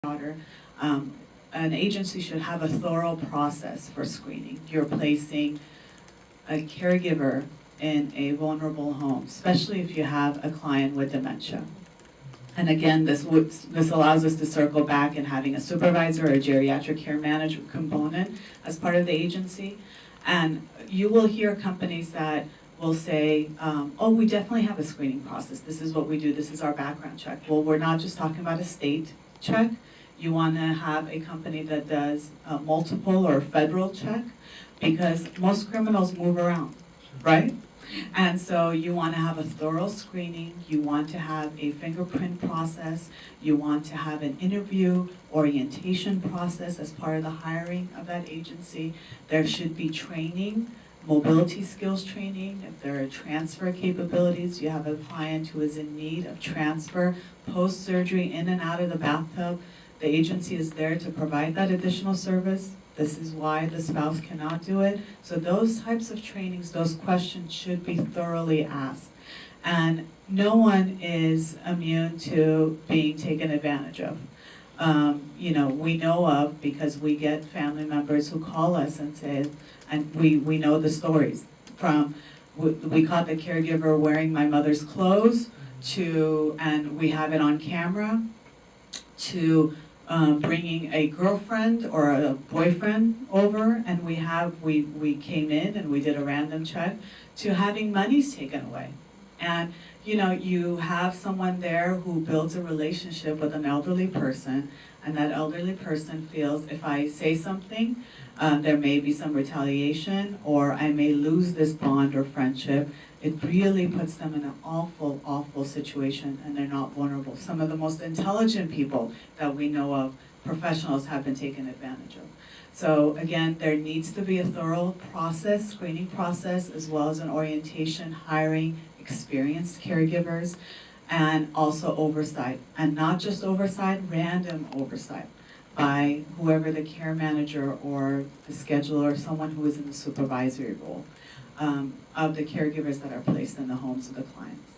daughter, an agency should have a thorough process for screening. You're placing a caregiver in a vulnerable home, especially if you have a client with dementia. And again, this allows us to circle back and having a supervisor or a geriatric care manager component as part of the agency. And you will hear companies that will say, oh, we definitely have a screening process. This is what we do. This is our background check. Well, we're not just talking about a state check. You want to have a company that does a multiple or federal check, because most criminals move around, right? And so you want to have a thorough screening, you want to have a fingerprint process, you want to have an interview orientation process as part of the hiring of that agency. There should be training, mobility skills training. If there are transfer capabilities, you have a client who is in need of transfer, post-surgery, in and out of the bathtub, the agency is there to provide that additional service. This is why the spouse cannot do it. So those types of trainings, those questions should be thoroughly asked. And no one is immune to being taken advantage of. We know of, because we get family members who call us and say, and we know the stories from, we caught the caregiver wearing my mother's clothes, to, and we have it on camera, to bringing a girlfriend or a boyfriend over, and we came in and we did a random check, to having monies taken away. And you have someone there who builds a relationship with an elderly person, and that elderly person feels, if I say something, there may be some retaliation, or I may lose this bond or friendship. It really puts them in an awful, awful situation, and they're not vulnerable. Some of the most intelligent people that we know of, professionals, have been taken advantage of. So again, there needs to be a thorough process, screening process, as well as an orientation, hiring experienced caregivers, and also oversight. And not just oversight, random oversight by whoever the care manager or the scheduler, or someone who is in the supervisory role of the caregivers that are placed in the homes of the clients.